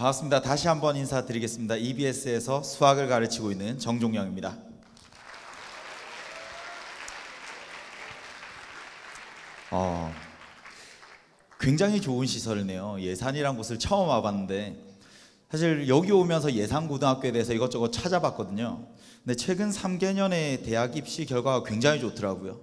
반갑습니다. 다시 한번 인사드리겠습니다. EBS에서 수학을 가르치고 있는 정종영입니다. 굉장히 좋은 시설이네요. 예산이란 곳을 처음 와봤는데 사실 여기 오면서 예산고등학교에 대해서 이것저것 찾아봤거든요. 근데 최근 3개년의 대학 입시 결과가 굉장히 좋더라고요.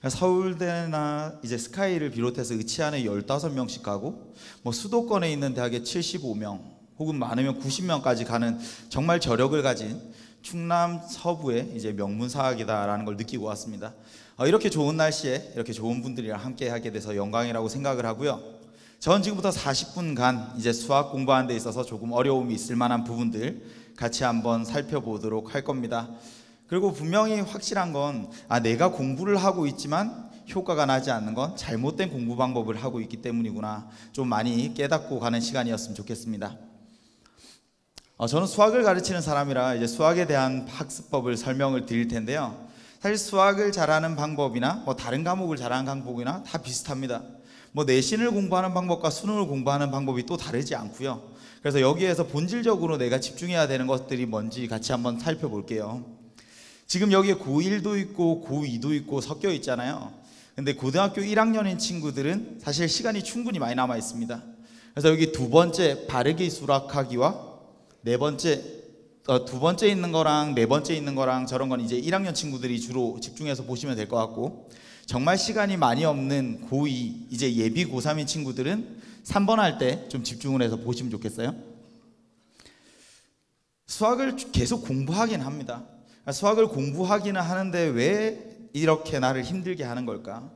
서울대나 이제 스카이를 비롯해서 의치안에 15명씩 가고 수도권에 있는 대학에 75명 혹은 많으면 90명까지 가는 정말 저력을 가진 충남 서부의 이제 명문사학이다라는 걸 느끼고 왔습니다. 이렇게 좋은 날씨에 이렇게 좋은 분들이랑 함께 하게 돼서 영광이라고 생각을 하고요. 전 지금부터 40분간 이제 수학 공부하는 데 있어서 조금 어려움이 있을 만한 부분들 같이 한번 살펴보도록 할 겁니다. 그리고 분명히 확실한 건 내가 공부를 하고 있지만 효과가 나지 않는 건 잘못된 공부 방법을 하고 있기 때문이구나, 좀 많이 깨닫고 가는 시간이었으면 좋겠습니다. 저는 수학을 가르치는 사람이라 이제 수학에 대한 학습법을 설명을 드릴 텐데요. 사실 수학을 잘하는 방법이나 다른 과목을 잘하는 방법이나 다 비슷합니다. 내신을 공부하는 방법과 수능을 공부하는 방법이 또 다르지 않고요. 그래서 여기에서 본질적으로 내가 집중해야 되는 것들이 뭔지 같이 한번 살펴볼게요. 지금 여기에 고1도 있고 고2도 있고 섞여 있잖아요. 근데 고등학교 1학년인 친구들은 사실 시간이 충분히 많이 남아 있습니다. 그래서 여기 두 번째 바르기 수락하기와 두 번째 있는 거랑 네 번째 있는 거랑 저런 건 이제 1학년 친구들이 주로 집중해서 보시면 될 것 같고, 정말 시간이 많이 없는 고2 이제 예비 고3인 친구들은 3번 할 때 좀 집중을 해서 보시면 좋겠어요. 수학을 계속 공부하긴 합니다. 수학을 공부하기는 하는데 왜 이렇게 나를 힘들게 하는 걸까?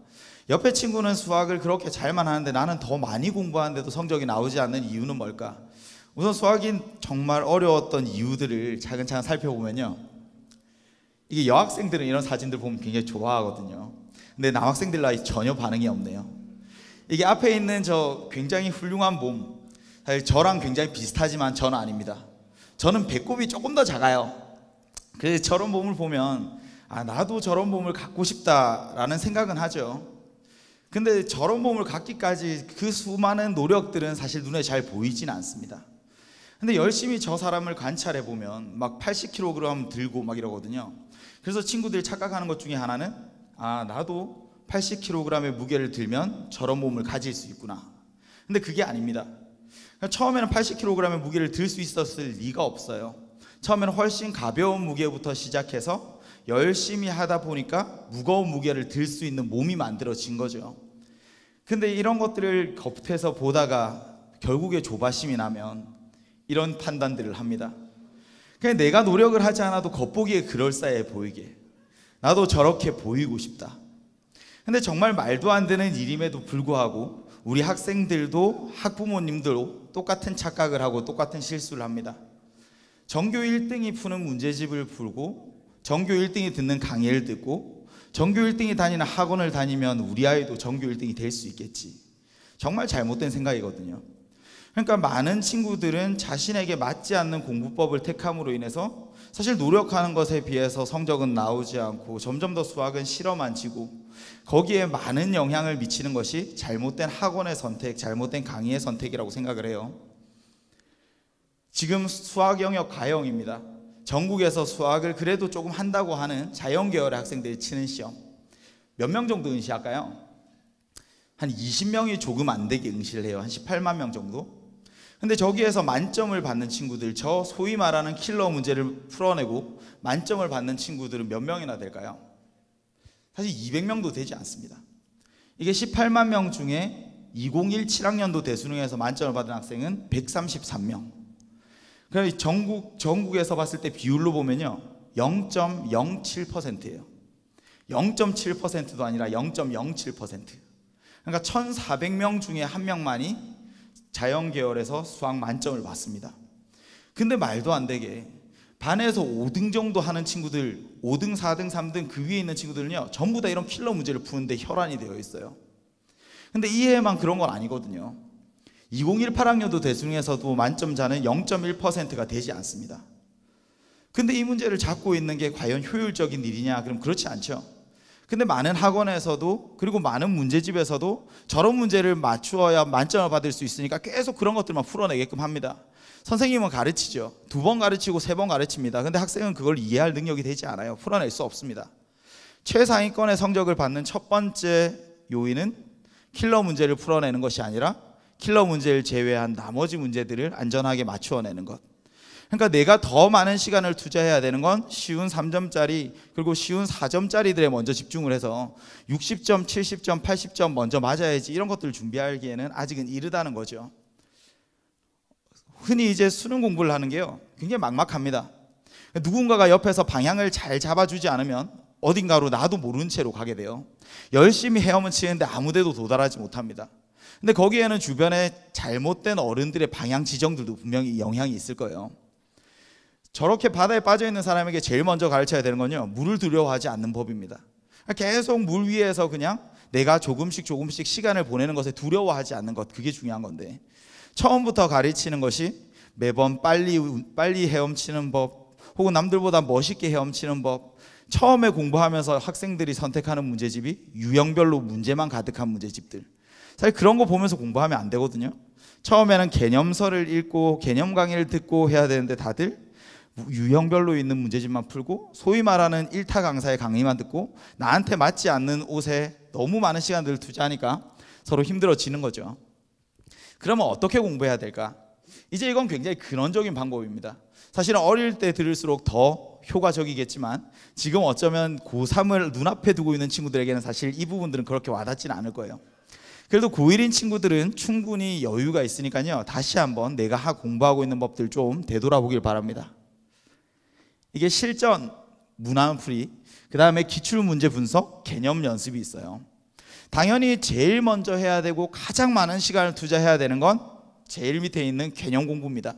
옆에 친구는 수학을 그렇게 잘만 하는데 나는 더 많이 공부하는데도 성적이 나오지 않는 이유는 뭘까? 우선 수학이 정말 어려웠던 이유들을 차근차근 살펴보면요, 이게 여학생들은 이런 사진들 보면 굉장히 좋아하거든요. 근데 남학생들 전혀 반응이 없네요. 이게 앞에 있는 저 굉장히 훌륭한 몸, 사실 저랑 굉장히 비슷하지만 저는 아닙니다. 저는 배꼽이 조금 더 작아요. 그래서 저런 몸을 보면 나도 저런 몸을 갖고 싶다라는 생각은 하죠. 근데 저런 몸을 갖기까지 그 수많은 노력들은 사실 눈에 잘 보이진 않습니다. 근데 열심히 저 사람을 관찰해 보면 막 80kg 들고 막 이러거든요. 그래서 친구들이 착각하는 것 중에 하나는 나도 80kg의 무게를 들면 저런 몸을 가질 수 있구나. 근데 그게 아닙니다. 처음에는 80kg의 무게를 들 수 있었을 리가 없어요. 처음에는 훨씬 가벼운 무게부터 시작해서 열심히 하다 보니까 무거운 무게를 들 수 있는 몸이 만들어진 거죠. 근데 이런 것들을 겉에서 보다가 결국에 조바심이 나면 이런 판단들을 합니다. 그냥 내가 노력을 하지 않아도 겉보기에 그럴싸해 보이게, 나도 저렇게 보이고 싶다. 근데 정말 말도 안 되는 일임에도 불구하고 우리 학생들도 학부모님들도 똑같은 착각을 하고 똑같은 실수를 합니다. 전교 1등이 푸는 문제집을 풀고 전교 1등이 듣는 강의를 듣고 전교 1등이 다니는 학원을 다니면 우리 아이도 전교 1등이 될 수 있겠지. 정말 잘못된 생각이거든요. 그러니까 많은 친구들은 자신에게 맞지 않는 공부법을 택함으로 인해서 사실 노력하는 것에 비해서 성적은 나오지 않고 점점 더 수학은 실험만 지고, 거기에 많은 영향을 미치는 것이 잘못된 학원의 선택, 잘못된 강의의 선택이라고 생각을 해요. 지금 수학 영역 가형입니다. 전국에서 수학을 그래도 조금 한다고 하는 자연계열의 학생들이 치는 시험, 몇 명 정도 응시할까요? 한 20명이 조금 안 되게 응시를 해요. 한 18만 명 정도. 근데 저기에서 만점을 받는 친구들, 저 소위 말하는 킬러 문제를 풀어내고 만점을 받는 친구들은 몇 명이나 될까요? 사실 200명도 되지 않습니다. 이게 18만 명 중에 2017학년도 대수능에서 만점을 받은 학생은 133명. 그래서 전국에서 봤을 때 비율로 보면요 0.07%예요. 0.7%도 아니라 0.07%. 그러니까 1,400명 중에 한 명만이 자연계열에서 수학 만점을 받습니다. 근데 말도 안 되게 반에서 5등 정도 하는 친구들, 5등, 4등, 3등 그 위에 있는 친구들은요 전부 다 이런 킬러 문제를 푸는데 혈안이 되어 있어요. 근데 이 해만 그런 건 아니거든요. 2018학년도 대수능에서도 만점자는 0.1%가 되지 않습니다. 근데 이 문제를 잡고 있는 게 과연 효율적인 일이냐? 그럼 그렇지 않죠. 근데 많은 학원에서도 그리고 많은 문제집에서도 저런 문제를 맞추어야 만점을 받을 수 있으니까 계속 그런 것들만 풀어내게끔 합니다. 선생님은 가르치죠. 2번 가르치고 3번 가르칩니다. 근데 학생은 그걸 이해할 능력이 되지 않아요. 풀어낼 수 없습니다. 최상위권의 성적을 받는 첫 번째 요인은 킬러 문제를 풀어내는 것이 아니라 킬러 문제를 제외한 나머지 문제들을 안전하게 맞추어내는 것. 그러니까 내가 더 많은 시간을 투자해야 되는 건 쉬운 3점짜리 그리고 쉬운 4점짜리들에 먼저 집중을 해서 60점, 70점, 80점 먼저 맞아야지 이런 것들을 준비하기에는 아직은 이르다는 거죠. 흔히 이제 수능 공부를 하는 게요, 굉장히 막막합니다. 누군가가 옆에서 방향을 잘 잡아주지 않으면 어딘가로 나도 모르는 채로 가게 돼요. 열심히 헤엄을 치는데 아무데도 도달하지 못합니다. 근데 거기에는 주변에 잘못된 어른들의 방향 지정들도 분명히 영향이 있을 거예요. 저렇게 바다에 빠져 있는 사람에게 제일 먼저 가르쳐야 되는 건요, 물을 두려워하지 않는 법입니다. 계속 물 위에서 그냥 내가 조금씩 시간을 보내는 것에 두려워하지 않는 것, 그게 중요한 건데, 처음부터 가르치는 것이 매번 빨리 헤엄치는 법, 혹은 남들보다 멋있게 헤엄치는 법, 처음에 공부하면서 학생들이 선택하는 문제집이 유형별로 문제만 가득한 문제집들, 사실 그런 거 보면서 공부하면 안 되거든요. 처음에는 개념서를 읽고 개념 강의를 듣고 해야 되는데 다들 유형별로 있는 문제집만 풀고 소위 말하는 일타 강사의 강의만 듣고 나한테 맞지 않는 옷에 너무 많은 시간들을 투자하니까 서로 힘들어지는 거죠. 그러면 어떻게 공부해야 될까? 이제 이건 굉장히 근원적인 방법입니다. 사실은 어릴 때 들을수록 더 효과적이겠지만 지금 어쩌면 고3을 눈앞에 두고 있는 친구들에게는 사실 이 부분들은 그렇게 와닿지는 않을 거예요. 그래도 고1인 친구들은 충분히 여유가 있으니까요, 다시 한번 내가 공부하고 있는 법들 좀 되돌아보길 바랍니다. 이게 실전, 문항풀이, 그 다음에 기출문제 분석, 개념 연습이 있어요. 당연히 제일 먼저 해야 되고 가장 많은 시간을 투자해야 되는 건 제일 밑에 있는 개념 공부입니다.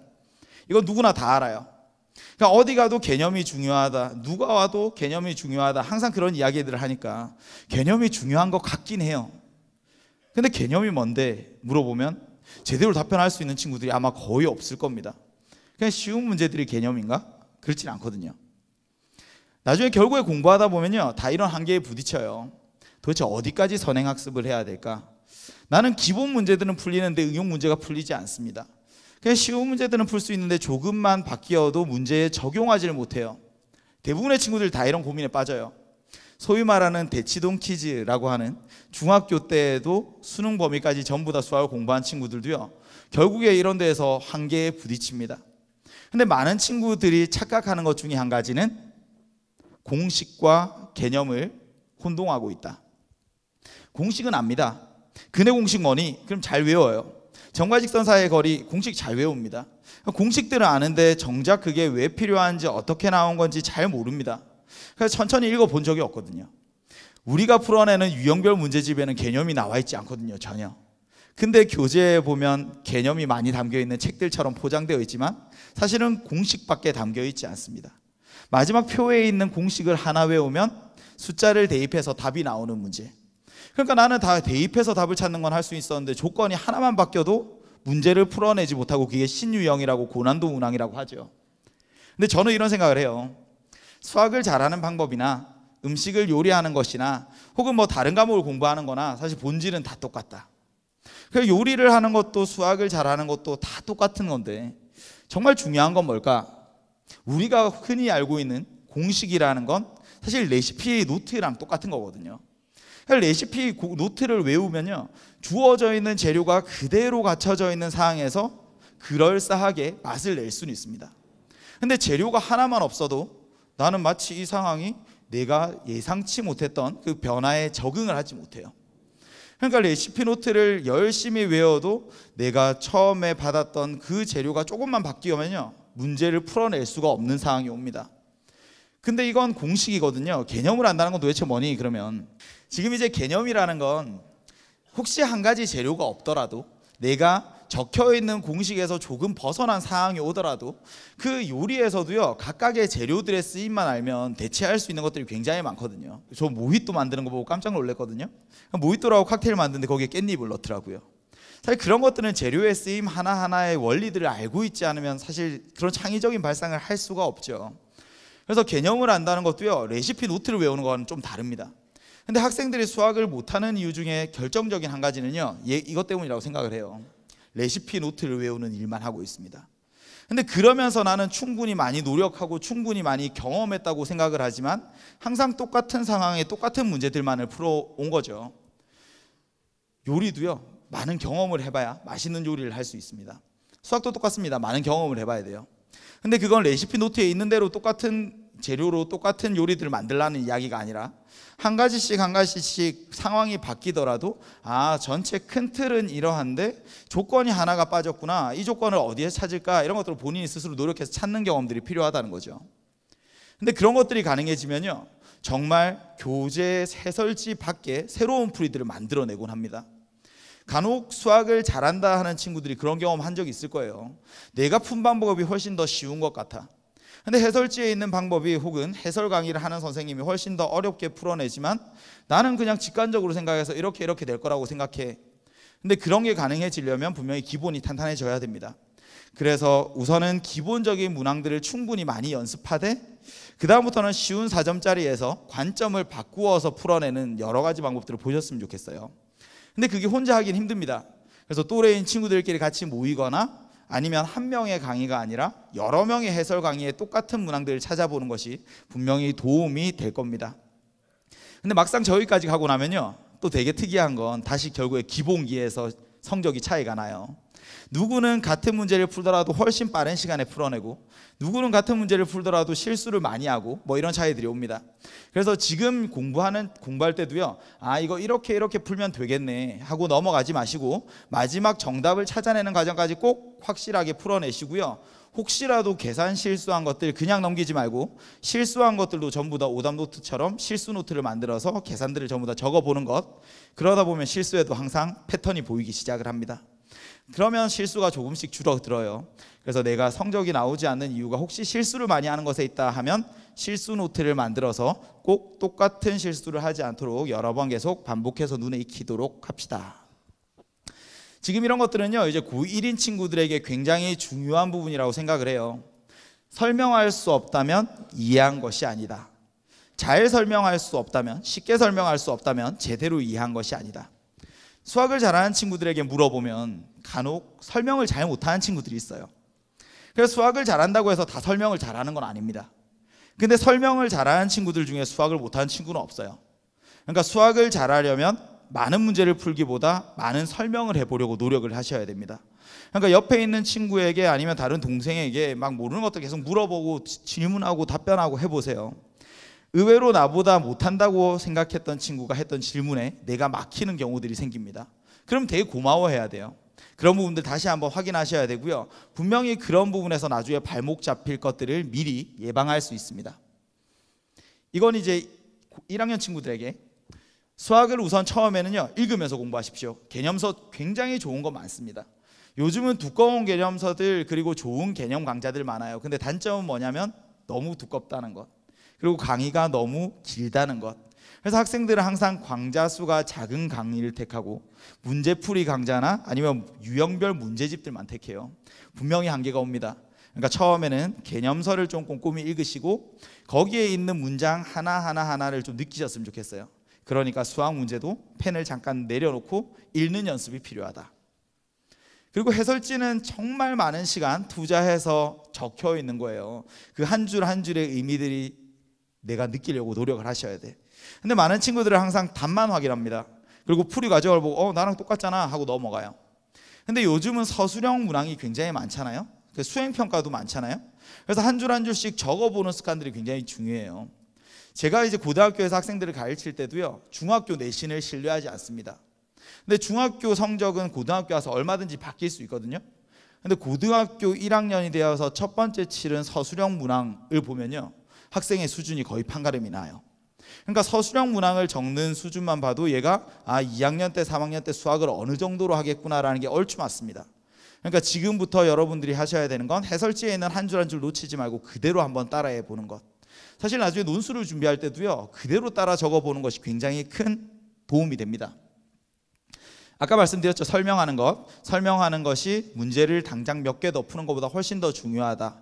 이건 누구나 다 알아요. 그러니까 어디 가도 개념이 중요하다, 누가 와도 개념이 중요하다, 항상 그런 이야기들을 하니까 개념이 중요한 것 같긴 해요. 근데 개념이 뭔데 물어보면 제대로 답변할 수 있는 친구들이 아마 거의 없을 겁니다. 그냥 쉬운 문제들이 개념인가? 그렇진 않거든요. 나중에 결국에 공부하다 보면요, 다 이런 한계에 부딪혀요. 도대체 어디까지 선행학습을 해야 될까? 나는 기본 문제들은 풀리는데 응용 문제가 풀리지 않습니다. 그냥 쉬운 문제들은 풀 수 있는데 조금만 바뀌어도 문제에 적용하지를 못해요. 대부분의 친구들 다 이런 고민에 빠져요. 소위 말하는 대치동 퀴즈라고 하는 중학교 때에도 수능 범위까지 전부 다 수학을 공부한 친구들도요, 결국에 이런 데에서 한계에 부딪힙니다. 근데 많은 친구들이 착각하는 것 중에 한 가지는 공식과 개념을 혼동하고 있다. 공식은 압니다. 근의 공식 뭐니? 그럼 잘 외워요. 정과직선사의 거리 공식 잘 외웁니다. 공식들은 아는데 정작 그게 왜 필요한지 어떻게 나온 건지 잘 모릅니다. 그래서 천천히 읽어본 적이 없거든요. 우리가 풀어내는 유형별 문제집에는 개념이 나와 있지 않거든요, 전혀. 근데 교재에 보면 개념이 많이 담겨있는 책들처럼 포장되어 있지만 사실은 공식밖에 담겨있지 않습니다. 마지막 표에 있는 공식을 하나 외우면 숫자를 대입해서 답이 나오는 문제. 그러니까 나는 다 대입해서 답을 찾는 건 할 수 있었는데 조건이 하나만 바뀌어도 문제를 풀어내지 못하고 그게 신유형이라고 고난도 문항이라고 하죠. 근데 저는 이런 생각을 해요. 수학을 잘하는 방법이나 음식을 요리하는 것이나 혹은 뭐 다른 과목을 공부하는 거나 사실 본질은 다 똑같다. 그래서 요리를 하는 것도 수학을 잘하는 것도 다 똑같은 건데 정말 중요한 건 뭘까? 우리가 흔히 알고 있는 공식이라는 건 사실 레시피 노트랑 똑같은 거거든요. 레시피 노트를 외우면요, 주어져 있는 재료가 그대로 갖춰져 있는 상황에서 그럴싸하게 맛을 낼 수는 있습니다. 근데 재료가 하나만 없어도 나는 마치 이 상황이 내가 예상치 못했던 그 변화에 적응을 하지 못해요. 그러니까 레시피 노트를 열심히 외워도 내가 처음에 받았던 그 재료가 조금만 바뀌면요, 문제를 풀어낼 수가 없는 상황이 옵니다. 근데 이건 공식이거든요. 개념을 안다는 건 도대체 뭐니? 그러면 지금 이제 개념이라는 건 혹시 한 가지 재료가 없더라도 내가 적혀있는 공식에서 조금 벗어난 상황이 오더라도 그 요리에서도요, 각각의 재료들의 쓰임만 알면 대체할 수 있는 것들이 굉장히 많거든요. 저 모히또 만드는 거 보고 깜짝 놀랐거든요. 모히또라고 칵테일 만드는데 거기에 깻잎을 넣더라고요. 사실 그런 것들은 재료의 쓰임 하나하나의 원리들을 알고 있지 않으면 사실 그런 창의적인 발상을 할 수가 없죠. 그래서 개념을 안다는 것도요, 레시피 노트를 외우는 거와는 좀 다릅니다. 근데 학생들이 수학을 못하는 이유 중에 결정적인 한 가지는요, 이것 때문이라고 생각을 해요. 레시피 노트를 외우는 일만 하고 있습니다. 근데 그러면서 나는 충분히 많이 노력하고 충분히 많이 경험했다고 생각을 하지만 항상 똑같은 상황에 똑같은 문제들만을 풀어온 거죠. 요리도요, 많은 경험을 해봐야 맛있는 요리를 할 수 있습니다. 수학도 똑같습니다. 많은 경험을 해봐야 돼요. 근데 그건 레시피 노트에 있는 대로 똑같은 재료로 똑같은 요리들을 만들라는 이야기가 아니라 한 가지씩 한 가지씩 상황이 바뀌더라도 전체 큰 틀은 이러한데 조건이 하나가 빠졌구나, 이 조건을 어디에 찾을까, 이런 것들을 본인이 스스로 노력해서 찾는 경험들이 필요하다는 거죠. 근데 그런 것들이 가능해지면요, 정말 교재 해설지 밖에 새로운 풀이들을 만들어내곤 합니다. 간혹 수학을 잘한다 하는 친구들이 그런 경험 한 적이 있을 거예요. 내가 푼 방법이 훨씬 더 쉬운 것 같아. 근데 해설지에 있는 방법이 혹은 해설 강의를 하는 선생님이 훨씬 더 어렵게 풀어내지만 나는 그냥 직관적으로 생각해서 이렇게 될 거라고 생각해. 근데 그런 게 가능해지려면 분명히 기본이 탄탄해져야 됩니다. 그래서 우선은 기본적인 문항들을 충분히 많이 연습하되 그 다음부터는 쉬운 4점짜리에서 관점을 바꾸어서 풀어내는 여러 가지 방법들을 보셨으면 좋겠어요. 근데 그게 혼자 하긴 힘듭니다. 그래서 또래인 친구들끼리 같이 모이거나 아니면 한 명의 강의가 아니라 여러 명의 해설 강의에 똑같은 문항들을 찾아보는 것이 분명히 도움이 될 겁니다. 근데 막상 저기까지 가고 나면요, 또 되게 특이한 건 다시 결국에 기본기에서 성적이 차이가 나요. 누구는 같은 문제를 풀더라도 훨씬 빠른 시간에 풀어내고 누구는 같은 문제를 풀더라도 실수를 많이 하고 이런 차이들이 옵니다. 그래서 지금 공부할 때도요, 이거 이렇게 풀면 되겠네 하고 넘어가지 마시고 마지막 정답을 찾아내는 과정까지 꼭 확실하게 풀어내시고요, 혹시라도 계산 실수한 것들 그냥 넘기지 말고 실수한 것들도 전부 다 오답 노트처럼 실수 노트를 만들어서 계산들을 전부 다 적어보는 것. 그러다 보면 실수에도 항상 패턴이 보이기 시작을 합니다. 그러면 실수가 조금씩 줄어들어요. 그래서 내가 성적이 나오지 않는 이유가 혹시 실수를 많이 하는 것에 있다 하면 실수 노트를 만들어서 꼭 똑같은 실수를 하지 않도록 여러 번 계속 반복해서 눈에 익히도록 합시다. 지금 이런 것들은요, 이제 고1인 친구들에게 굉장히 중요한 부분이라고 생각을 해요. 설명할 수 없다면 이해한 것이 아니다. 잘 설명할 수 없다면, 쉽게 설명할 수 없다면 제대로 이해한 것이 아니다. 수학을 잘하는 친구들에게 물어보면 간혹 설명을 잘 못하는 친구들이 있어요. 그래서 수학을 잘한다고 해서 다 설명을 잘하는 건 아닙니다. 근데 설명을 잘하는 친구들 중에 수학을 못하는 친구는 없어요. 그러니까 수학을 잘하려면 많은 문제를 풀기보다 많은 설명을 해보려고 노력을 하셔야 됩니다. 그러니까 옆에 있는 친구에게 아니면 다른 동생에게 막 모르는 것들 계속 물어보고 질문하고 답변하고 해보세요. 의외로 나보다 못한다고 생각했던 친구가 했던 질문에 내가 막히는 경우들이 생깁니다. 그럼 되게 고마워해야 돼요. 그런 부분들 다시 한번 확인하셔야 되고요, 분명히 그런 부분에서 나중에 발목 잡힐 것들을 미리 예방할 수 있습니다. 이건 이제 1학년 친구들에게 수학을 우선 처음에는요, 읽으면서 공부하십시오. 개념서 굉장히 좋은 거 많습니다. 요즘은 두꺼운 개념서들 그리고 좋은 개념 강좌들 많아요. 근데 단점은 뭐냐면 너무 두껍다는 것, 그리고 강의가 너무 길다는 것. 그래서 학생들은 항상 강좌 수가 작은 강의를 택하고 문제풀이 강좌나 아니면 유형별 문제집들만 택해요. 분명히 한계가 옵니다. 그러니까 처음에는 개념서를 좀 꼼꼼히 읽으시고 거기에 있는 문장 하나를 좀 느끼셨으면 좋겠어요. 그러니까 수학 문제도 펜을 잠깐 내려놓고 읽는 연습이 필요하다. 그리고 해설지는 정말 많은 시간 투자해서 적혀 있는 거예요. 그 한 줄 한 줄의 의미들이 내가 느끼려고 노력을 하셔야 돼. 근데 많은 친구들은 항상 답만 확인합니다. 그리고 풀이 과정을 보고 나랑 똑같잖아 하고 넘어가요. 근데 요즘은 서술형 문항이 굉장히 많잖아요. 수행평가도 많잖아요. 그래서 한 줄 한 줄씩 적어보는 습관들이 굉장히 중요해요. 제가 이제 고등학교에서 학생들을 가르칠 때도요, 중학교 내신을 신뢰하지 않습니다. 근데 중학교 성적은 고등학교 와서 얼마든지 바뀔 수 있거든요. 근데 고등학교 1학년이 되어서 첫 번째 치른 서술형 문항을 보면요, 학생의 수준이 거의 판가름이 나요. 그러니까 서술형 문항을 적는 수준만 봐도 얘가 2학년 때 3학년 때 수학을 어느 정도로 하겠구나라는 게 얼추 맞습니다. 그러니까 지금부터 여러분들이 하셔야 되는 건 해설지에 있는 한 줄 한 줄 놓치지 말고 그대로 한번 따라해 보는 것. 사실 나중에 논술을 준비할 때도요, 그대로 따라 적어보는 것이 굉장히 큰 도움이 됩니다. 아까 말씀드렸죠, 설명하는 것. 설명하는 것이 문제를 당장 몇 개 더 푸는 것보다 훨씬 더 중요하다.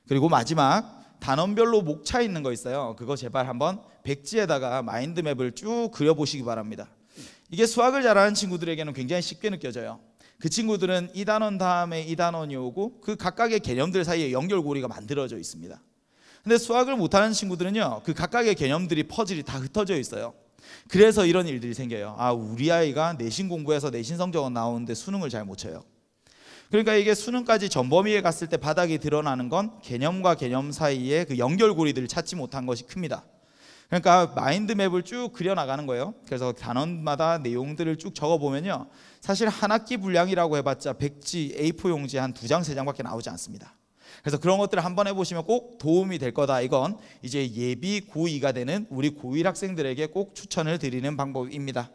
그리고 마지막, 단원별로 목차 있는 거 있어요. 그거 제발 한번 백지에다가 마인드맵을 쭉 그려보시기 바랍니다. 이게 수학을 잘하는 친구들에게는 굉장히 쉽게 느껴져요. 그 친구들은 이 단원 다음에 이 단원이 오고 그 각각의 개념들 사이에 연결고리가 만들어져 있습니다. 근데 수학을 못하는 친구들은요, 그 각각의 개념들이 퍼즐이 다 흩어져 있어요. 그래서 이런 일들이 생겨요. 아, 우리 아이가 내신 공부해서 내신 성적은 나오는데 수능을 잘 못 쳐요. 그러니까 이게 수능까지 전범위에 갔을 때 바닥이 드러나는 건 개념과 개념 사이에 그 연결고리들을 찾지 못한 것이 큽니다. 그러니까 마인드맵을 쭉 그려나가는 거예요. 그래서 단원마다 내용들을 쭉 적어보면요, 사실 한 학기 분량이라고 해봤자 백지 A4 용지 한 2장 3장밖에 나오지 않습니다. 그래서 그런 것들을 한번 해보시면 꼭 도움이 될 거다. 이건 이제 예비 고2가 되는 우리 고1 학생들에게 꼭 추천을 드리는 방법입니다.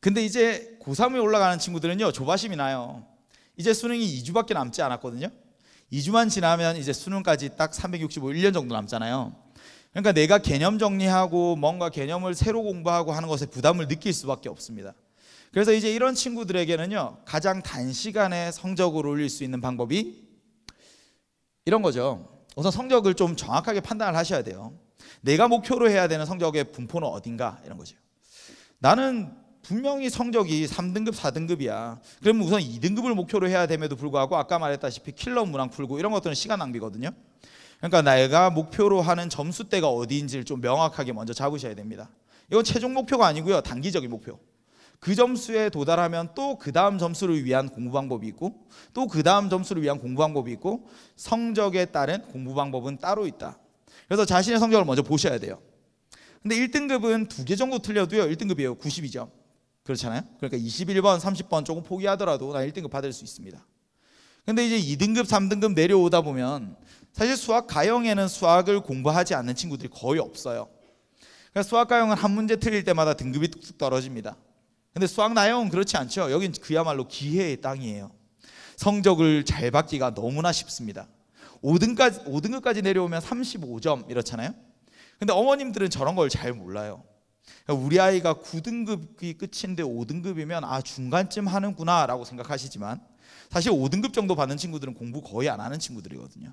근데 이제 고3에 올라가는 친구들은요, 조바심이 나요. 이제 수능이 2주밖에 남지 않았거든요. 2주만 지나면 이제 수능까지 딱 365, 1년 정도 남잖아요. 그러니까 내가 개념 정리하고 뭔가 개념을 새로 공부하고 하는 것에 부담을 느낄 수밖에 없습니다. 그래서 이제 이런 친구들에게는요, 가장 단시간에 성적을 올릴 수 있는 방법이 이런 거죠. 우선 성적을 좀 정확하게 판단을 하셔야 돼요. 내가 목표로 해야 되는 성적의 분포는 어딘가, 이런 거죠. 나는 분명히 성적이 3등급, 4등급이야. 그러면 우선 2등급을 목표로 해야 됨에도 불구하고 아까 말했다시피 킬러 문항 풀고 이런 것들은 시간 낭비거든요. 그러니까 내가 목표로 하는 점수대가 어디인지를 좀 명확하게 먼저 잡으셔야 됩니다. 이건 최종 목표가 아니고요, 단기적인 목표. 그 점수에 도달하면 또 그 다음 점수를 위한 공부 방법이 있고, 또 그 다음 점수를 위한 공부 방법이 있고, 성적에 따른 공부 방법은 따로 있다. 그래서 자신의 성적을 먼저 보셔야 돼요. 근데 1등급은 2개 정도 틀려도요 1등급이에요. 92점. 그렇잖아요. 그러니까 21번, 30번 조금 포기하더라도 나 1등급 받을 수 있습니다. 근데 이제 2등급, 3등급 내려오다 보면 사실 수학 가형에는 수학을 공부하지 않는 친구들이 거의 없어요. 그러니까 수학 가형은 한 문제 틀릴 때마다 등급이 뚝뚝 떨어집니다. 근데 수학 나형은 그렇지 않죠. 여긴 그야말로 기회의 땅이에요. 성적을 잘 받기가 너무나 쉽습니다. 5등급까지 내려오면 35점 이렇잖아요. 근데 어머님들은 저런 걸 잘 몰라요. 우리 아이가 9등급이 끝인데 5등급이면 아, 중간쯤 하는구나 라고 생각하시지만, 사실 5등급 정도 받는 친구들은 공부 거의 안 하는 친구들이거든요.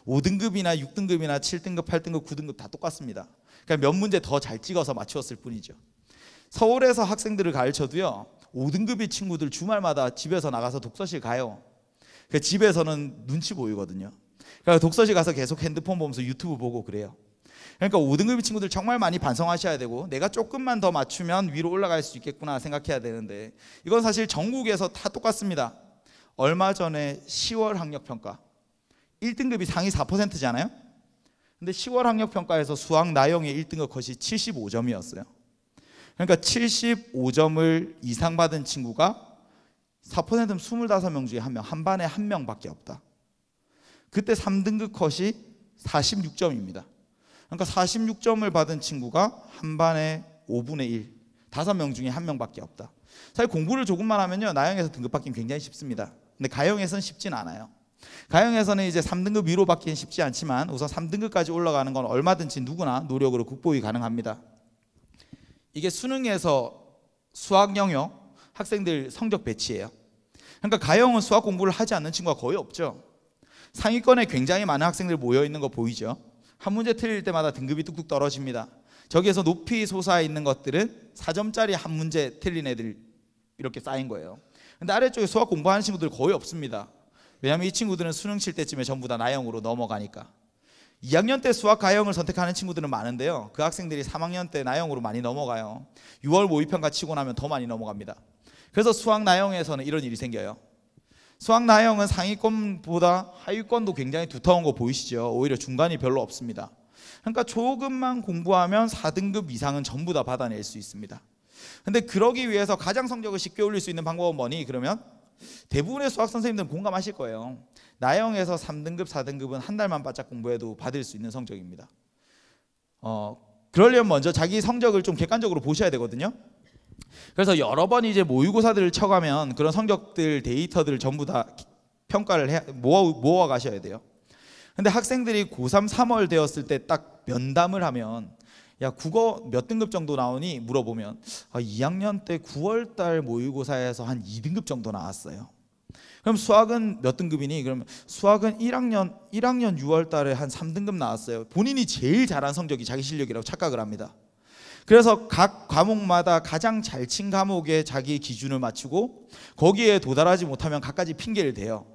5등급이나 6등급이나 7등급, 8등급, 9등급 다 똑같습니다. 그러니까 몇 문제 더 잘 찍어서 맞추었을 뿐이죠. 서울에서 학생들을 가르쳐도요, 5등급의 친구들 주말마다 집에서 나가서 독서실 가요. 그러니까 집에서는 눈치 보이거든요. 그러니까 독서실 가서 계속 핸드폰 보면서 유튜브 보고 그래요. 그러니까 5등급의 친구들 정말 많이 반성하셔야 되고, 내가 조금만 더 맞추면 위로 올라갈 수 있겠구나 생각해야 되는데, 이건 사실 전국에서 다 똑같습니다. 얼마 전에 10월 학력평가 1등급이 상위 4%잖아요. 근데 10월 학력평가에서 수학 나형의 1등급 컷이 75점이었어요. 그러니까 75점을 이상 받은 친구가 4%는 25명 중에 1명, 한 반에 1명밖에 없다. 그때 3등급 컷이 46점입니다. 그러니까 46점을 받은 친구가 한 반에 5분의 1, 5명 중에 1명밖에 없다. 사실 공부를 조금만 하면요, 나형에서 등급 받기는 굉장히 쉽습니다. 근데 가형에서는 쉽진 않아요. 가형에서는 이제 3등급 위로 받기는 쉽지 않지만 우선 3등급까지 올라가는 건 얼마든지 누구나 노력으로 극복이 가능합니다. 이게 수능에서 수학 영역 학생들 성적 배치예요. 그러니까 가형은 수학 공부를 하지 않는 친구가 거의 없죠. 상위권에 굉장히 많은 학생들 모여 있는 거 보이죠? 한 문제 틀릴 때마다 등급이 뚝뚝 떨어집니다. 저기에서 높이 솟아 있는 것들은 4점짜리 한 문제 틀린 애들 이렇게 쌓인 거예요. 근데 아래쪽에 수학 공부하는 친구들 거의 없습니다. 왜냐하면 이 친구들은 수능 칠 때쯤에 전부 다 나형으로 넘어가니까. 2학년 때 수학 가형을 선택하는 친구들은 많은데요, 그 학생들이 3학년 때 나형으로 많이 넘어가요. 6월 모의평가 치고 나면 더 많이 넘어갑니다. 그래서 수학 나형에서는 이런 일이 생겨요. 수학 나형은 상위권보다 하위권도 굉장히 두터운 거 보이시죠? 오히려 중간이 별로 없습니다. 그러니까 조금만 공부하면 4등급 이상은 전부 다 받아낼 수 있습니다. 근데 그러기 위해서 가장 성적을 쉽게 올릴 수 있는 방법은 뭐니? 그러면 대부분의 수학 선생님들은 공감하실 거예요. 나형에서 3등급, 4등급은 한 달만 바짝 공부해도 받을 수 있는 성적입니다. 그러려면 먼저 자기 성적을 좀 객관적으로 보셔야 되거든요. 그래서 여러 번 이제 모의고사들을 쳐가면 그런 성적들, 데이터들을 전부 다 평가를 모아 가셔야 돼요. 근데 학생들이 고3 3월 되었을 때 딱 면담을 하면, 야, 국어 몇 등급 정도 나오니? 물어보면 2학년 때 9월 달 모의고사에서 한 2등급 정도 나왔어요. 그럼 수학은 몇 등급이니? 그러면 수학은 1학년 6월 달에 한 3등급 나왔어요. 본인이 제일 잘한 성적이 자기 실력이라고 착각을 합니다. 그래서 각 과목마다 가장 잘 친 과목에 자기 기준을 맞추고 거기에 도달하지 못하면 갖가지 핑계를 대요.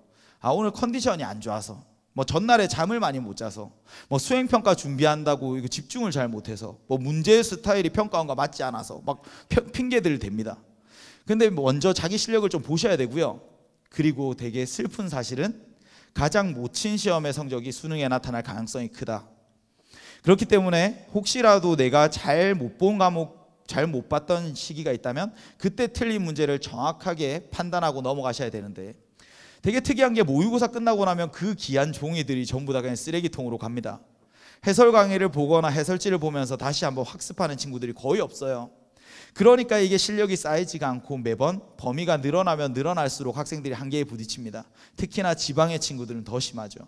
아, 오늘 컨디션이 안 좋아서, 뭐 전날에 잠을 많이 못 자서, 뭐 수행평가 준비한다고 이거 집중을 잘 못해서, 뭐 문제 스타일이 평가원과 맞지 않아서 막 핑계들을 댑니다. 근데 먼저 자기 실력을 좀 보셔야 되고요. 그리고 되게 슬픈 사실은 가장 못 친 시험의 성적이 수능에 나타날 가능성이 크다. 그렇기 때문에 혹시라도 내가 잘 못 본 과목, 잘 못 봤던 시기가 있다면 그때 틀린 문제를 정확하게 판단하고 넘어가셔야 되는데, 되게 특이한 게 모의고사 끝나고 나면 그 귀한 종이들이 전부 다 그냥 쓰레기통으로 갑니다. 해설 강의를 보거나 해설지를 보면서 다시 한번 학습하는 친구들이 거의 없어요. 그러니까 이게 실력이 쌓이지가 않고 매번 범위가 늘어나면 늘어날수록 학생들이 한계에 부딪힙니다. 특히나 지방의 친구들은 더 심하죠.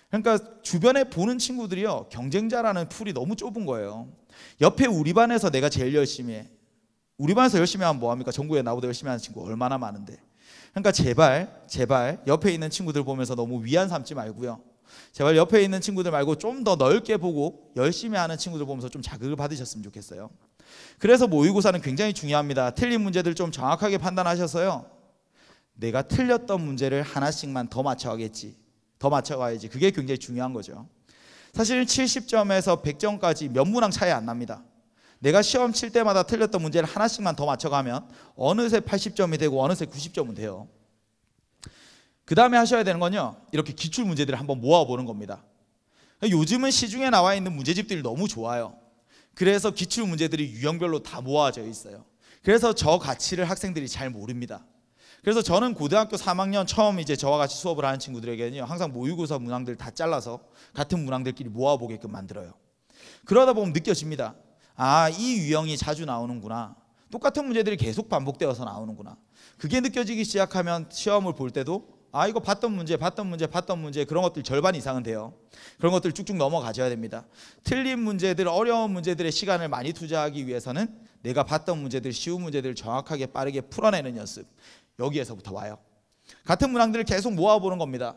그러니까 주변에 보는 친구들이요, 경쟁자라는 풀이 너무 좁은 거예요. 옆에 우리 반에서 내가 제일 열심히 해. 우리 반에서 열심히 하면 뭐합니까? 전국에 나보다 열심히 하는 친구 얼마나 많은데. 그러니까 제발 옆에 있는 친구들 보면서 너무 위안 삼지 말고요. 제발 옆에 있는 친구들 말고 좀 더 넓게 보고 열심히 하는 친구들 보면서 좀 자극을 받으셨으면 좋겠어요. 그래서 모의고사는 굉장히 중요합니다. 틀린 문제들 좀 정확하게 판단하셔서요, 내가 틀렸던 문제를 하나씩만 더 맞춰가야지. 그게 굉장히 중요한 거죠. 사실 70점에서 100점까지 몇 문항 차이 안 납니다. 내가 시험 칠 때마다 틀렸던 문제를 하나씩만 더 맞춰가면 어느새 80점이 되고 어느새 90점은 돼요. 그 다음에 하셔야 되는 건요, 이렇게 기출 문제들을 한번 모아보는 겁니다. 요즘은 시중에 나와 있는 문제집들이 너무 좋아요. 그래서 기출 문제들이 유형별로 다 모아져 있어요. 그래서 저 가치를 학생들이 잘 모릅니다. 그래서 저는 고등학교 3학년 처음 이제 저와 같이 수업을 하는 친구들에게는요, 항상 모의고사 문항들 다 잘라서 같은 문항들끼리 모아보게끔 만들어요. 그러다 보면 느껴집니다. 아, 이 유형이 자주 나오는구나. 똑같은 문제들이 계속 반복되어서 나오는구나. 그게 느껴지기 시작하면 시험을 볼 때도 아, 이거 봤던 문제 그런 것들 절반 이상은 돼요. 그런 것들 쭉쭉 넘어가줘야 됩니다. 틀린 문제들, 어려운 문제들의 시간을 많이 투자하기 위해서는 내가 봤던 문제들, 쉬운 문제들을 정확하게 빠르게 풀어내는 연습, 여기에서부터 와요. 같은 문항들을 계속 모아보는 겁니다.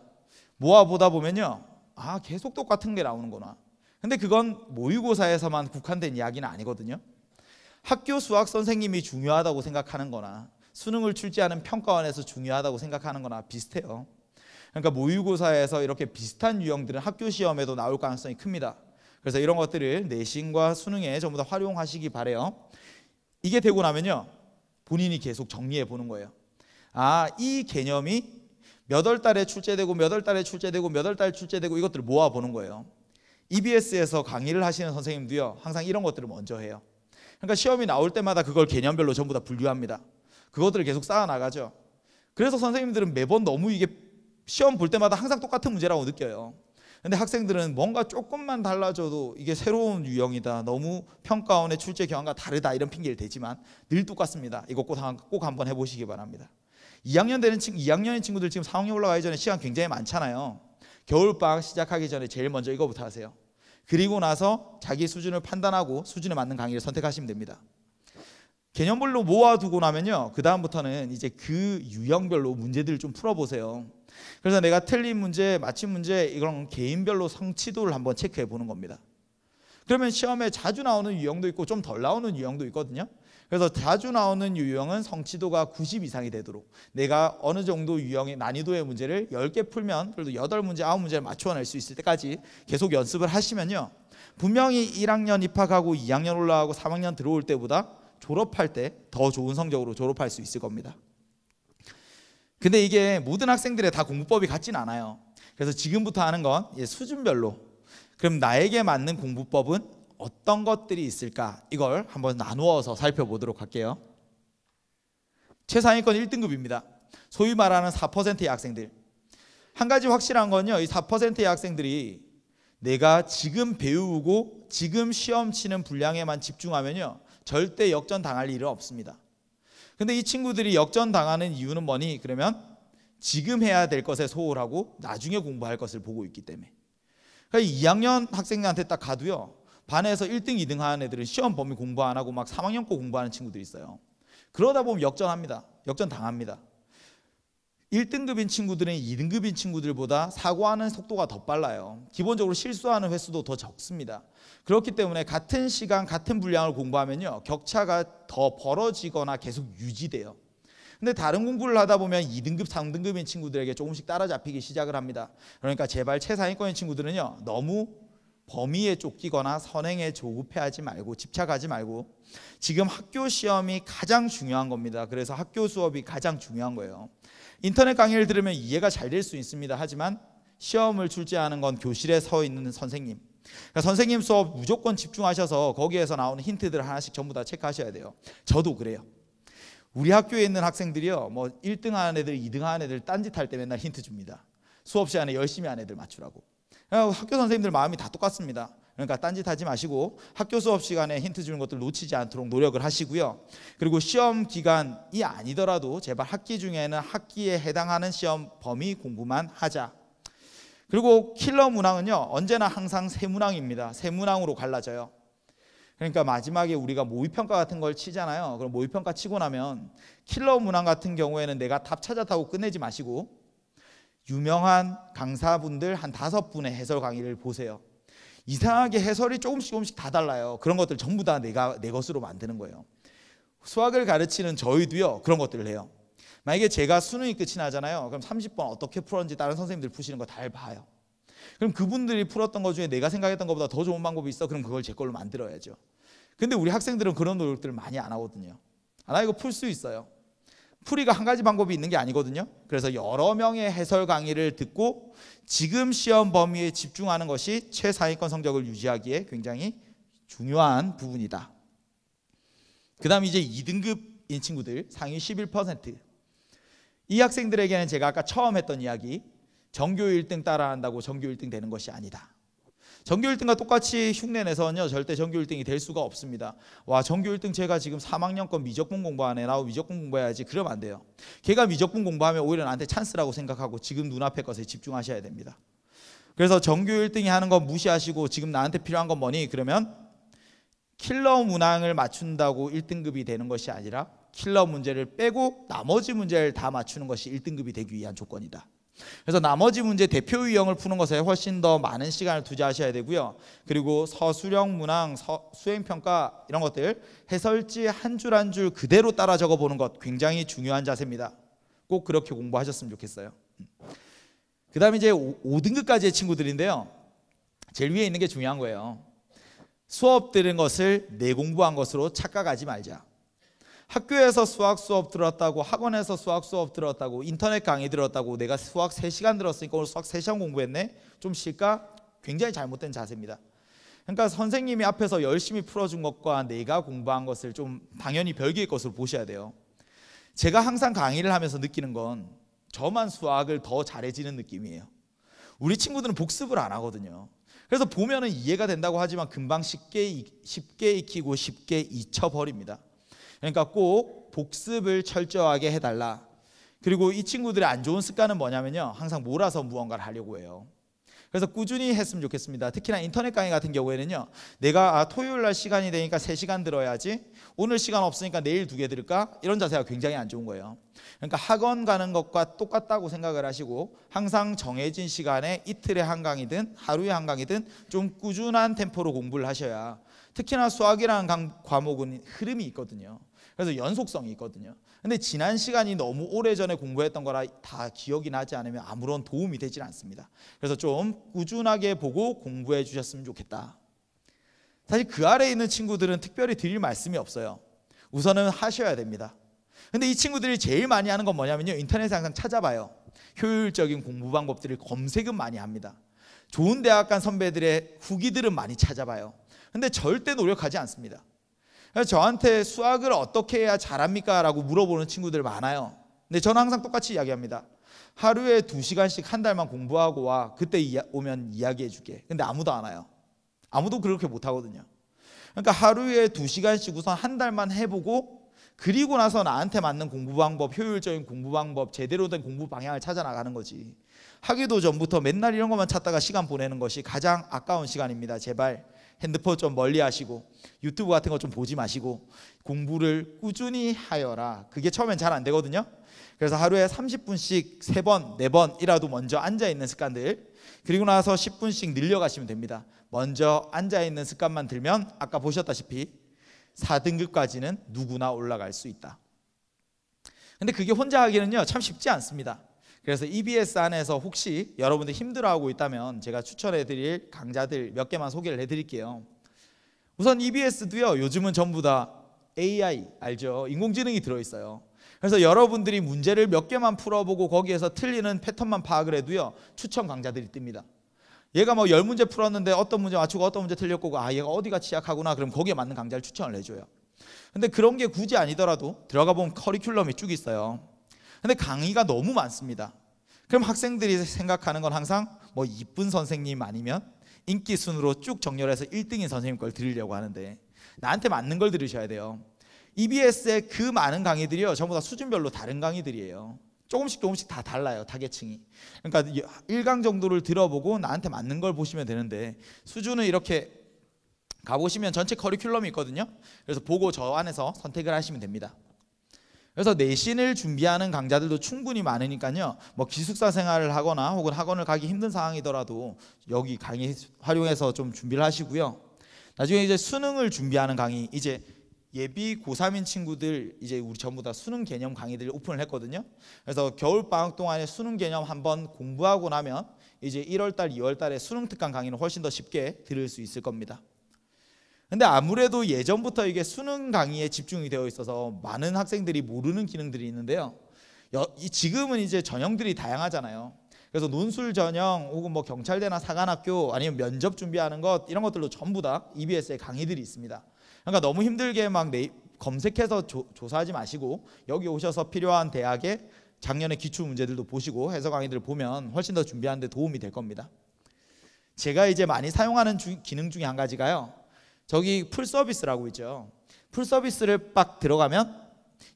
모아보다 보면요, 아, 계속 똑같은 게 나오는구나. 근데 그건 모의고사에서만 국한된 이야기는 아니거든요. 학교 수학 선생님이 중요하다고 생각하는 거나 수능을 출제하는 평가원에서 중요하다고 생각하는 거나 비슷해요. 그러니까 모의고사에서 이렇게 비슷한 유형들은 학교 시험에도 나올 가능성이 큽니다. 그래서 이런 것들을 내신과 수능에 전부 다 활용하시기 바래요. 이게 되고 나면요, 본인이 계속 정리해 보는 거예요. 아, 이 개념이 몇 월 달에 출제되고 몇 월 달에 출제되고 몇 월 달에 출제되고 이것들을 모아 보는 거예요. EBS에서 강의를 하시는 선생님도요, 항상 이런 것들을 먼저 해요. 그러니까 시험이 나올 때마다 그걸 개념별로 전부 다 분류합니다. 그것들을 계속 쌓아 나가죠. 그래서 선생님들은 매번 너무 이게 시험 볼 때마다 항상 똑같은 문제라고 느껴요. 근데 학생들은 뭔가 조금만 달라져도 이게 새로운 유형이다, 너무 평가원의 출제 경향과 다르다, 이런 핑계를 대지만 늘 똑같습니다. 이거 꼭 한번 해보시기 바랍니다. 2학년인 친구들 지금 4학년 올라가기 전에 시간 굉장히 많잖아요. 겨울방학 시작하기 전에 제일 먼저 이거부터 하세요. 그리고 나서 자기 수준을 판단하고 수준에 맞는 강의를 선택하시면 됩니다. 개념별로 모아두고 나면요, 그 다음부터는 이제 그 유형별로 문제들을 좀 풀어보세요. 그래서 내가 틀린 문제, 맞힌 문제, 이런 개인별로 성취도를 한번 체크해 보는 겁니다. 그러면 시험에 자주 나오는 유형도 있고 좀 덜 나오는 유형도 있거든요. 그래서 자주 나오는 유형은 성취도가 90 이상이 되도록, 내가 어느 정도 유형의 난이도의 문제를 10개 풀면 그래도 8문제, 9문제를 맞춰낼 수 있을 때까지 계속 연습을 하시면요, 분명히 1학년 입학하고 2학년 올라가고 3학년 들어올 때보다 졸업할 때 더 좋은 성적으로 졸업할 수 있을 겁니다. 근데 이게 모든 학생들의 다 공부법이 같진 않아요. 그래서 지금부터 하는 건 수준별로, 그럼 나에게 맞는 공부법은 어떤 것들이 있을까, 이걸 한번 나누어서 살펴보도록 할게요. 최상위권 1등급입니다. 소위 말하는 4%의 학생들. 한 가지 확실한 건요, 이 4%의 학생들이 내가 지금 배우고 지금 시험 치는 분량에만 집중하면요, 절대 역전 당할 일은 없습니다. 근데 이 친구들이 역전 당하는 이유는 뭐니? 그러면 지금 해야 될 것에 소홀하고 나중에 공부할 것을 보고 있기 때문에. 그러니까 2학년 학생한테 딱 가도요, 반에서 1등, 2등 하는 애들은 시험 범위 공부 안 하고 막 3학년 거 공부하는 친구들이 있어요. 그러다 보면 역전합니다. 역전 당합니다. 1등급인 친구들은 2등급인 친구들보다 사고하는 속도가 더 빨라요. 기본적으로 실수하는 횟수도 더 적습니다. 그렇기 때문에 같은 시간 같은 분량을 공부하면요, 격차가 더 벌어지거나 계속 유지돼요. 근데 다른 공부를 하다 보면 2등급, 3등급인 친구들에게 조금씩 따라잡히기 시작을 합니다. 그러니까 제발 최상위권인 친구들은요, 너무 범위에 쫓기거나 선행에 조급해하지 말고, 집착하지 말고, 지금 학교 시험이 가장 중요한 겁니다. 그래서 학교 수업이 가장 중요한 거예요. 인터넷 강의를 들으면 이해가 잘 될 수 있습니다. 하지만 시험을 출제하는 건 교실에 서 있는 선생님, 그러니까 선생님 수업 무조건 집중하셔서 거기에서 나오는 힌트들 하나씩 전부 다 체크하셔야 돼요. 저도 그래요. 우리 학교에 있는 학생들이요, 뭐 1등 하는 애들, 2등 하는 애들 딴짓할 때 맨날 힌트 줍니다. 수업 시간에 열심히 하는 애들 맞추라고. 학교 선생님들 마음이 다 똑같습니다. 그러니까 딴짓하지 마시고 학교 수업 시간에 힌트 주는 것들 놓치지 않도록 노력을 하시고요. 그리고 시험 기간이 아니더라도 제발 학기 중에는 학기에 해당하는 시험 범위 공부만 하자. 그리고 킬러 문항은요, 언제나 항상 세 문항입니다. 세 문항으로 갈라져요. 그러니까 마지막에 우리가 모의평가 같은 걸 치잖아요. 그럼 모의평가 치고 나면 킬러 문항 같은 경우에는 내가 답 찾았다고 끝내지 마시고 유명한 강사분들 한 5분의 해설 강의를 보세요. 이상하게 해설이 조금씩 다 달라요. 그런 것들 전부 다 내 것으로 만드는 거예요. 수학을 가르치는 저희도요, 그런 것들을 해요. 만약에 제가 수능이 끝이 나잖아요. 그럼 30번 어떻게 풀었는지 다른 선생님들 푸시는 거 다 봐요. 그럼 그분들이 풀었던 것 중에 내가 생각했던 것보다 더 좋은 방법이 있어? 그럼 그걸 제 걸로 만들어야죠. 근데 우리 학생들은 그런 노력들을 많이 안 하거든요. 나 이거 풀 수 있어요. 풀이가 한 가지 방법이 있는 게 아니거든요. 그래서 여러 명의 해설 강의를 듣고 지금 시험 범위에 집중하는 것이 최상위권 성적을 유지하기에 굉장히 중요한 부분이다. 그 다음 이제 2등급인 친구들, 상위 11%. 이 학생들에게는 제가 아까 처음 했던 이야기, 전교 1등 따라한다고 전교 1등 되는 것이 아니다. 전교 1등과 똑같이 흉내내서는요, 절대 전교 1등이 될 수가 없습니다. 와, 전교 1등 제가 지금 3학년권 미적분 공부하네, 나도 미적분 공부해야지, 그러면 안 돼요. 걔가 미적분 공부하면 오히려 나한테 찬스라고 생각하고 지금 눈앞의 것에 집중하셔야 됩니다. 그래서 전교 1등이 하는 건 무시하시고 지금 나한테 필요한 건 뭐니? 그러면 킬러 문항을 맞춘다고 1등급이 되는 것이 아니라 킬러 문제를 빼고 나머지 문제를 다 맞추는 것이 1등급이 되기 위한 조건이다. 그래서 나머지 문제 대표 유형을 푸는 것에 훨씬 더 많은 시간을 투자하셔야 되고요. 그리고 서술형 문항, 수행평가 이런 것들 해설지 한 줄 한 줄 그대로 따라 적어보는 것 굉장히 중요한 자세입니다. 꼭 그렇게 공부하셨으면 좋겠어요. 그 다음에 이제 5등급까지의 친구들인데요, 제일 위에 있는 게 중요한 거예요. 수업 들은 것을 내 공부한 것으로 착각하지 말자. 학교에서 수학 수업 들었다고, 학원에서 수학 수업 들었다고, 인터넷 강의 들었다고 내가 수학 3시간 들었으니까 오늘 수학 3시간 공부했네? 좀 쉴까? 굉장히 잘못된 자세입니다. 그러니까 선생님이 앞에서 열심히 풀어준 것과 내가 공부한 것을 좀 당연히 별개의 것으로 보셔야 돼요. 제가 항상 강의를 하면서 느끼는 건 저만 수학을 더 잘해지는 느낌이에요. 우리 친구들은 복습을 안 하거든요. 그래서 보면은 이해가 된다고 하지만 금방 쉽게 익히고 쉽게 잊혀버립니다. 그러니까 꼭 복습을 철저하게 해달라. 그리고 이 친구들의 안 좋은 습관은 뭐냐면요, 항상 몰아서 무언가를 하려고 해요. 그래서 꾸준히 했으면 좋겠습니다. 특히나 인터넷 강의 같은 경우에는요, 내가 토요일 날 시간이 되니까 3시간 들어야지, 오늘 시간 없으니까 내일 2개 들을까? 이런 자세가 굉장히 안 좋은 거예요. 그러니까 학원 가는 것과 똑같다고 생각을 하시고 항상 정해진 시간에 이틀에 한 강의든 하루에 한 강의든 좀 꾸준한 템포로 공부를 하셔야, 특히나 수학이라는 과목은 흐름이 있거든요. 그래서 연속성이 있거든요. 근데 지난 시간이 너무 오래전에 공부했던 거라 다 기억이 나지 않으면 아무런 도움이 되질 않습니다. 그래서 좀 꾸준하게 보고 공부해 주셨으면 좋겠다. 사실 그 아래에 있는 친구들은 특별히 드릴 말씀이 없어요. 우선은 하셔야 됩니다. 근데 이 친구들이 제일 많이 하는 건 뭐냐면요, 인터넷에 항상 찾아봐요. 효율적인 공부 방법들을 검색은 많이 합니다. 좋은 대학 간 선배들의 후기들은 많이 찾아봐요. 근데 절대 노력하지 않습니다. 그래서 저한테 수학을 어떻게 해야 잘합니까? 라고 물어보는 친구들 많아요. 근데 저는 항상 똑같이 이야기합니다. 하루에 2시간씩 한 달만 공부하고 와. 그때 오면 이야기해 줄게. 근데 아무도 안 와요. 아무도 그렇게 못 하거든요. 그러니까 하루에 2시간씩 우선 한 달만 해보고, 그리고 나서 나한테 맞는 공부 방법, 효율적인 공부 방법, 제대로 된 공부 방향을 찾아 나가는 거지. 하기도 전부터 맨날 이런 것만 찾다가 시간 보내는 것이 가장 아까운 시간입니다. 제발 핸드폰 좀 멀리 하시고 유튜브 같은 거 좀 보지 마시고 공부를 꾸준히 하여라. 그게 처음엔 잘 안 되거든요. 그래서 하루에 30분씩 3번, 4번이라도 먼저 앉아있는 습관들, 그리고 나서 10분씩 늘려가시면 됩니다. 먼저 앉아있는 습관만 들면 아까 보셨다시피 4등급까지는 누구나 올라갈 수 있다. 근데 그게 혼자 하기는요 참 쉽지 않습니다. 그래서 EBS 안에서 혹시 여러분들 힘들어하고 있다면 제가 추천해드릴 강좌들 몇 개만 소개를 해드릴게요. 우선 EBS도요 요즘은 전부 다 AI 알죠? 인공지능이 들어있어요. 그래서 여러분들이 문제를 몇 개만 풀어보고 거기에서 틀리는 패턴만 파악을 해도요 추천 강좌들이 뜹니다. 얘가 뭐 10문제 풀었는데 어떤 문제 맞추고 어떤 문제 틀렸고 얘가 어디가 취약하구나, 그럼 거기에 맞는 강좌를 추천을 해줘요. 근데 그런 게 굳이 아니더라도 들어가 보면 커리큘럼이 쭉 있어요. 근데 강의가 너무 많습니다. 그럼 학생들이 생각하는 건 항상 뭐 이쁜 선생님 아니면 인기 순으로 쭉 정렬해서 1등인 선생님 걸 들으려고 하는데, 나한테 맞는 걸 들으셔야 돼요. EBS의 그 많은 강의들이요 전부 다 수준별로 다른 강의들이에요. 조금씩 다 달라요, 타겟층이. 그러니까 1강 정도를 들어보고 나한테 맞는 걸 보시면 되는데, 수준은 이렇게 가보시면 전체 커리큘럼이 있거든요. 그래서 보고 저 안에서 선택을 하시면 됩니다. 그래서 내신을 준비하는 강좌들도 충분히 많으니까요, 뭐 기숙사 생활을 하거나 혹은 학원을 가기 힘든 상황이더라도 여기 강의 활용해서 좀 준비를 하시고요. 나중에 이제 수능을 준비하는 강의, 이제 예비 고3인 친구들 이제 우리 전부 다 수능 개념 강의들 오픈을 했거든요. 그래서 겨울 방학 동안에 수능 개념 한번 공부하고 나면 이제 1월달, 2월달에 수능 특강 강의는 훨씬 더 쉽게 들을 수 있을 겁니다. 근데 아무래도 예전부터 이게 수능 강의에 집중이 되어 있어서 많은 학생들이 모르는 기능들이 있는데요. 지금은 이제 전형들이 다양하잖아요. 그래서 논술 전형 혹은 뭐 경찰대나 사관학교 아니면 면접 준비하는 것, 이런 것들도 전부 다 EBS에 강의들이 있습니다. 그러니까 너무 힘들게 막 검색해서 조사하지 마시고 여기 오셔서 필요한 대학의 작년의 기출 문제들도 보시고 해설 강의들을 보면 훨씬 더 준비하는 데 도움이 될 겁니다. 제가 이제 많이 사용하는 기능 중에 한 가지가요, 저기 풀 서비스라고 있죠. 풀 서비스를 빡 들어가면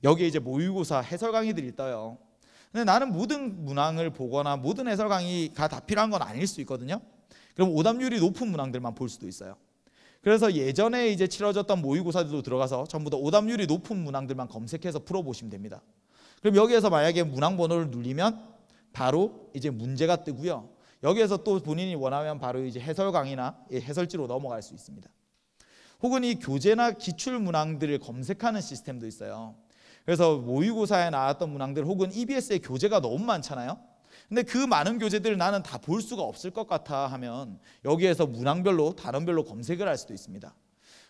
여기에 이제 모의고사 해설 강의들이 떠요. 근데 나는 모든 문항을 보거나 모든 해설 강의가 다 필요한 건 아닐 수 있거든요. 그럼 오답률이 높은 문항들만 볼 수도 있어요. 그래서 예전에 이제 치러졌던 모의고사들도 들어가서 전부 다 오답률이 높은 문항들만 검색해서 풀어보시면 됩니다. 그럼 여기에서 만약에 문항 번호를 누르면 바로 이제 문제가 뜨고요. 여기에서 또 본인이 원하면 바로 이제 해설 강의나 해설지로 넘어갈 수 있습니다. 혹은 이 교재나 기출 문항들을 검색하는 시스템도 있어요. 그래서 모의고사에 나왔던 문항들 혹은 EBS의 교재가 너무 많잖아요. 근데 그 많은 교재들을 나는 다 볼 수가 없을 것 같아 하면 여기에서 문항별로 단원별로 검색을 할 수도 있습니다.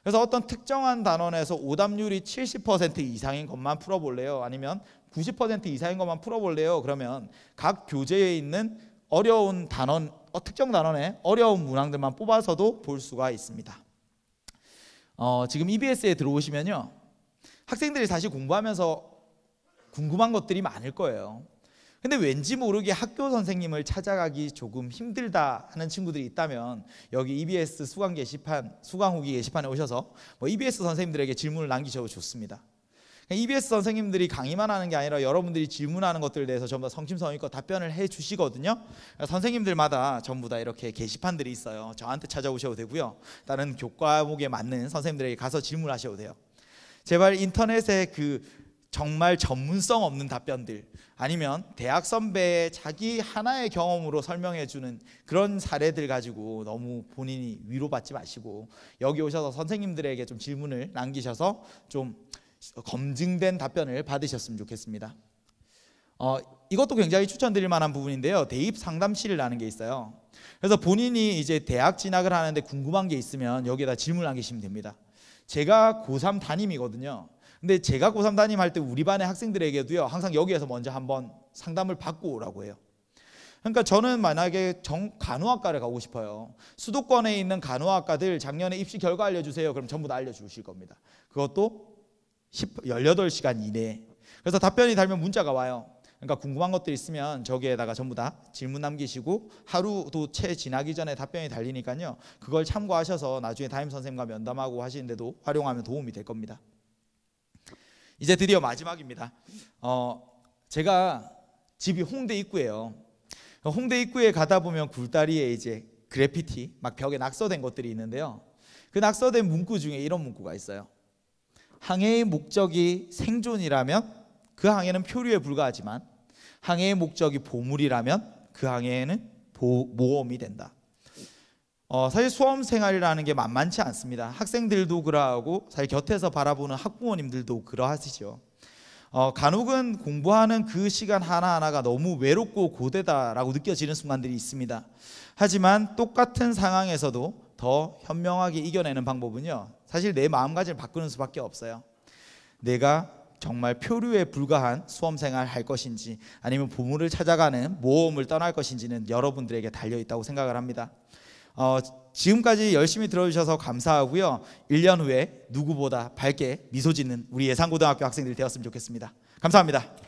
그래서 어떤 특정한 단원에서 오답률이 70% 이상인 것만 풀어볼래요? 아니면 90% 이상인 것만 풀어볼래요? 그러면 각 교재에 있는 어려운 단원, 특정 단원의 어려운 문항들만 뽑아서도 볼 수가 있습니다. 지금 EBS에 들어오시면요, 학생들이 사실 공부하면서 궁금한 것들이 많을 거예요. 근데 왠지 모르게 학교 선생님을 찾아가기 조금 힘들다 하는 친구들이 있다면 여기 EBS 수강 게시판, 수강 후기 게시판에 오셔서 뭐 EBS 선생님들에게 질문을 남기셔도 좋습니다. EBS 선생님들이 강의만 하는 게 아니라 여러분들이 질문하는 것들에 대해서 전부 다 성심성의껏 답변을 해 주시거든요. 선생님들마다 전부 다 이렇게 게시판들이 있어요. 저한테 찾아오셔도 되고요, 다른 교과목에 맞는 선생님들에게 가서 질문하셔도 돼요. 제발 인터넷에 그 정말 전문성 없는 답변들, 아니면 대학 선배의 자기 하나의 경험으로 설명해주는 그런 사례들 가지고 너무 본인이 위로받지 마시고 여기 오셔서 선생님들에게 좀 질문을 남기셔서 좀 검증된 답변을 받으셨으면 좋겠습니다. 이것도 굉장히 추천드릴 만한 부분인데요, 대입 상담실이라는 게 있어요. 그래서 본인이 이제 대학 진학을 하는데 궁금한 게 있으면 여기에다 질문을 남기시면 됩니다. 제가 고3 담임이거든요. 근데 제가 고3 담임할 때 우리 반의 학생들에게도요 항상 여기에서 먼저 한번 상담을 받고 오라고 해요. 그러니까 저는 만약에 간호학과를 가고 싶어요. 수도권에 있는 간호학과들 작년에 입시 결과 알려주세요. 그럼 전부 다 알려주실 겁니다. 그것도 18시간 이내에. 그래서 답변이 달면 문자가 와요. 그러니까 궁금한 것들 있으면 저기에다가 전부 다 질문 남기시고 하루도 채 지나기 전에 답변이 달리니까요, 그걸 참고하셔서 나중에 담임 선생님과 면담하고 하시는데도 활용하면 도움이 될 겁니다. 이제 드디어 마지막입니다. 제가 집이 홍대 입구예요. 홍대 입구에 가다 보면 굴다리에 이제 그래피티 막 벽에 낙서된 것들이 있는데요, 그 낙서된 문구 중에 이런 문구가 있어요. 항해의 목적이 생존이라면 그 항해는 표류에 불과하지만 항해의 목적이 보물이라면 그 항해는 모험이 된다. 사실 수험 생활이라는 게 만만치 않습니다. 학생들도 그러하고 사실 곁에서 바라보는 학부모님들도 그러하시죠. 간혹은 공부하는 그 시간 하나하나가 너무 외롭고 고되다라고 느껴지는 순간들이 있습니다. 하지만 똑같은 상황에서도 더 현명하게 이겨내는 방법은요, 사실 내 마음가짐을 바꾸는 수밖에 없어요. 내가 정말 표류에 불과한 수험생활 할 것인지 아니면 보물을 찾아가는 모험을 떠날 것인지는 여러분들에게 달려있다고 생각을 합니다. 지금까지 열심히 들어주셔서 감사하고요. 1년 후에 누구보다 밝게 미소 짓는 우리 예산고등학교 학생들이 되었으면 좋겠습니다. 감사합니다.